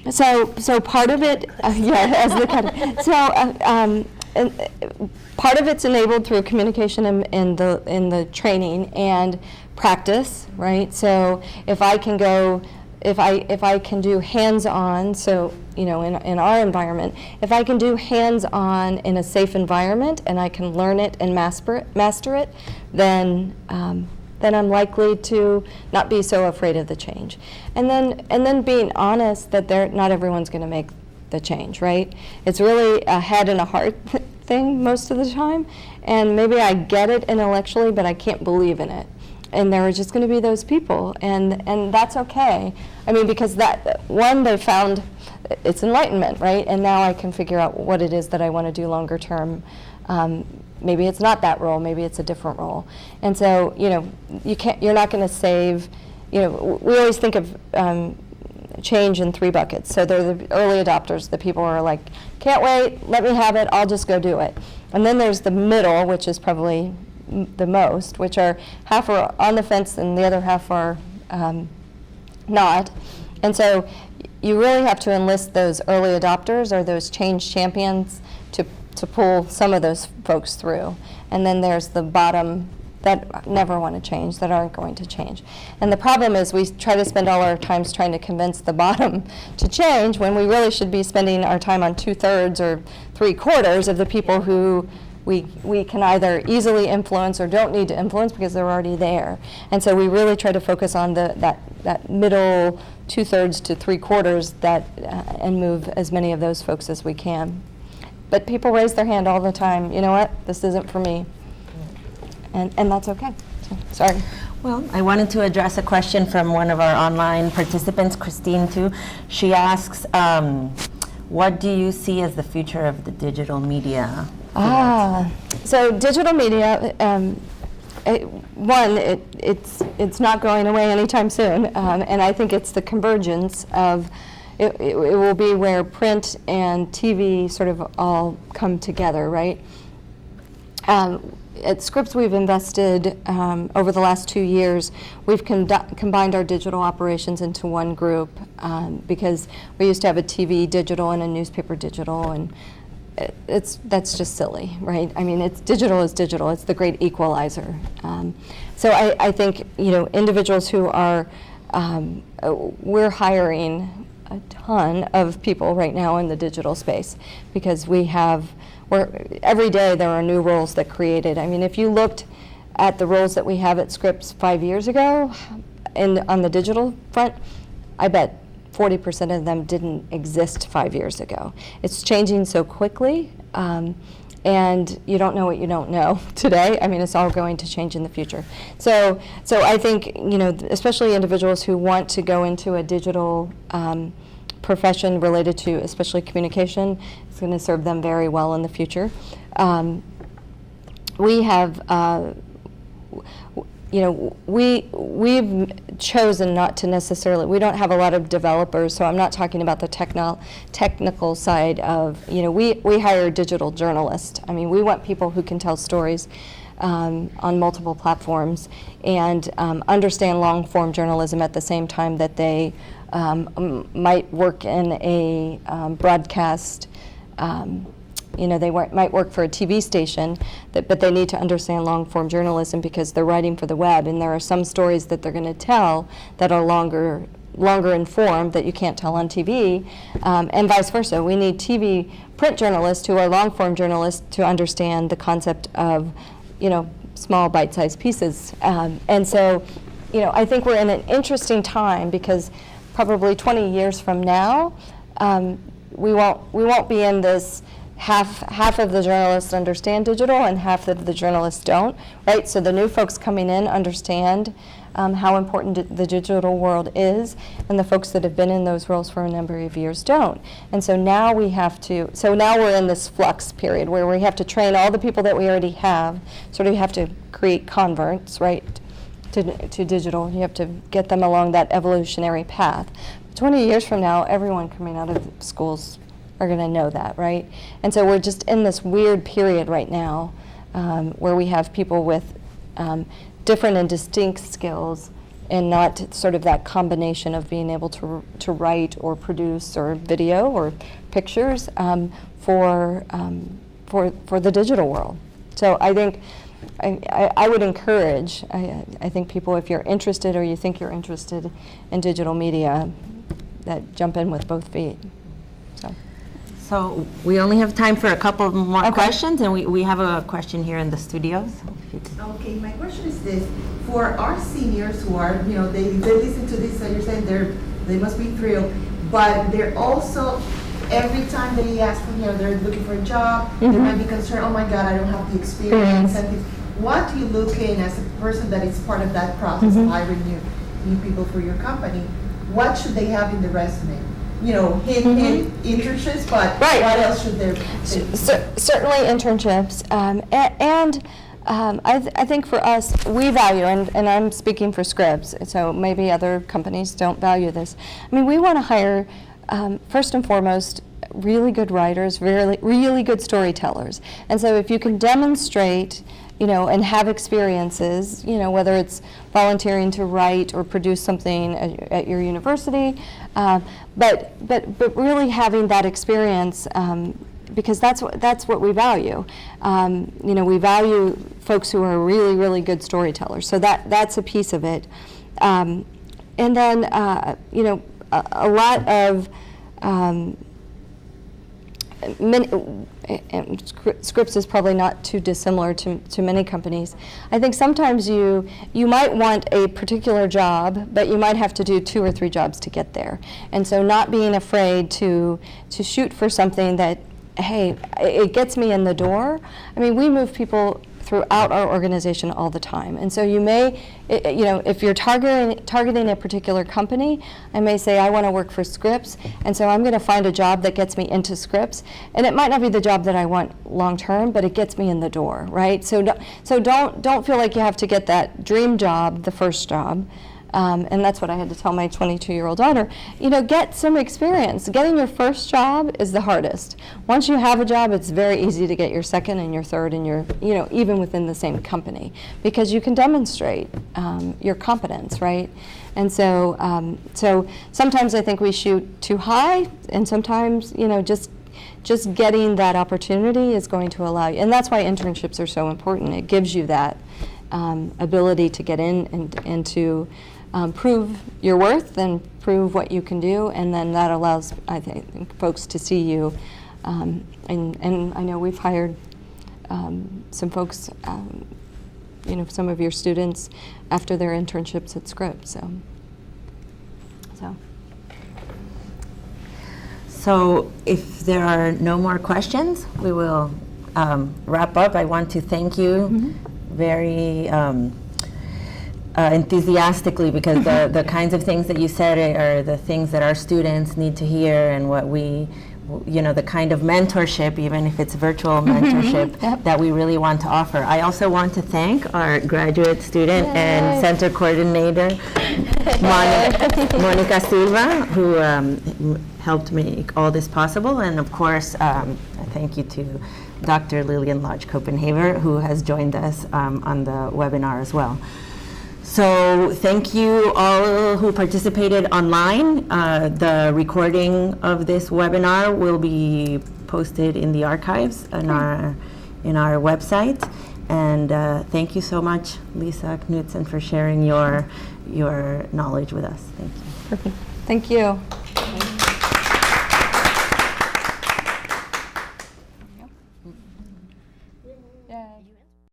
So part of it, as the kind. So part of it's enabled through communication in the training and practice, right? So if I can do hands-on, so in our environment, if I can do hands-on in a safe environment and I can learn it and master it, then I'm likely to not be so afraid of the change. And then being honest that not everyone's going to make the change, right? It's really a head and a heart thing most of the time, and maybe I get it intellectually, but I can't believe in it. And there are just going to be those people, and that's okay. I mean, because they found it's enlightenment, right? And now I can figure out what it is that I want to do longer term. Maybe it's not that role, maybe it's a different role. And so, you're not going to save, we always think of change in 3 buckets. So they're the early adopters, the people who are like, can't wait, let me have it, I'll just go do it. And then there's the middle, which is probably the most, which are half are on the fence and the other half are not. And so you really have to enlist those early adopters or those change champions to pull some of those folks through. And then there's the bottom that never want to change, that aren't going to change. And the problem is we try to spend all our times trying to convince the bottom to change when we really should be spending our time on 2/3 or 3/4 of the people who we can either easily influence or don't need to influence because they're already there. And so we really try to focus on that middle 2/3 to 3/4 and move as many of those folks as we can. But people raise their hand all the time, you know what, this isn't for me. And that's okay. So, sorry. Well, I wanted to address a question from one of our online participants, Christine, too. She asks, what do you see as the future of the digital media? So digital media, it's not going away anytime soon, and I think it's the convergence of, it will be where print and TV sort of all come together, right? At Scripps, we've invested, over the last 2 years, we've combined our digital operations into one group, because we used to have a TV digital and a newspaper digital, and that's just silly, right? I mean, digital is digital. It's the great equalizer. So I think, individuals who are, we're hiring a ton of people right now in the digital space, because every day there are new roles that created. I mean, if you looked at the roles that we have at Scripps 5 years ago on the digital front, I bet 40% of them didn't exist 5 years ago. It's changing so quickly, and you don't know what you don't know today. I mean, it's all going to change in the future. So I think, especially individuals who want to go into a digital profession related to especially communication, it's going to serve them very well in the future. We have, we've chosen not to necessarily, we don't have a lot of developers, so I'm not talking about the technical side of, we hire digital journalists. I mean, we want people who can tell stories on multiple platforms and understand long-form journalism at the same time that they might work in a broadcast, they might work for a TV station, but they need to understand long-form journalism because they're writing for the web, and there are some stories that they're going to tell that are longer in form that you can't tell on TV, and vice versa. We need print journalists who are long-form journalists to understand the concept of, small bite-sized pieces. And so, I think we're in an interesting time because probably 20 years from now, we won't be in this half of the journalists understand digital and half of the journalists don't, right? So the new folks coming in understand how important the digital world is, and the folks that have been in those roles for a number of years don't. And so now now we're in this flux period where we have to train all the people that we already have, sort of have to create converts, right, to digital. You have to get them along that evolutionary path. 20 years from now, everyone coming out of schools are going to know that, right? And so we're just in this weird period right now where we have people with different and distinct skills and not sort of that combination of being able to write or produce or video or pictures for the digital world. So I think I would encourage, I think people, if you're interested or you think you're interested in digital media, that jump in with both feet. So we only have time for a couple more questions, and we have a question here in the studio. So Okay, my question is this: for our seniors who are, they listen to this, and you're saying they must be thrilled, but they're also, every time they ask for, they're looking for a job, they might be concerned, oh my God, I don't have the experience. And what do you look in as a person that is part of that process of hiring new people for your company? What should they have in the resume? Hint internships, but what else should there be? Certainly internships, and I think for us, we value, and I'm speaking for Scripps, so maybe other companies don't value this. I mean, we want to hire, first and foremost, really good writers, really good storytellers. And so if you can demonstrate, and have experiences, whether it's volunteering to write or produce something at your university, but really having that experience, because that's what we value. We value folks who are really good storytellers. So that's a piece of it. And then a lot of Scripps is probably not too dissimilar to many companies. I think sometimes you might want a particular job, but you might have to do 2 or 3 jobs to get there. And so not being afraid to shoot for something that, hey, it gets me in the door. I mean, we move people throughout our organization all the time. And so you may, if you're targeting a particular company, I may say, I want to work for Scripps, and so I'm going to find a job that gets me into Scripps. And it might not be the job that I want long term, but it gets me in the door, right? So don't feel like you have to get that dream job, the first job. And that's what I had to tell my 22-year-old daughter. Get some experience. Getting your first job is the hardest. Once you have a job, it's very easy to get your second and your third and your, even within the same company, because you can demonstrate your competence, right? And so, sometimes I think we shoot too high, and sometimes, just getting that opportunity is going to allow you. And that's why internships are so important. It gives you that ability to get in and to prove your worth and prove what you can do, and then that allows, I think, folks to see you. And I know we've hired some folks, some of your students after their internships at Scripps. So if there are no more questions, we will wrap up. I want to thank you very enthusiastically, because the kinds of things that you said are the things that our students need to hear, and what we, the kind of mentorship, even if it's virtual mentorship, that we really want to offer. I also want to thank our graduate student and center coordinator, Monica Silva, who helped make all this possible. And of course, thank you to Dr. Lillian Lodge Copenhaver, who has joined us on the webinar as well. So thank you all who participated online. The recording of this webinar will be posted in the archives in our website. And thank you so much, Lisa Knudsen, for sharing your knowledge with us. Thank you. Perfect. Thank you.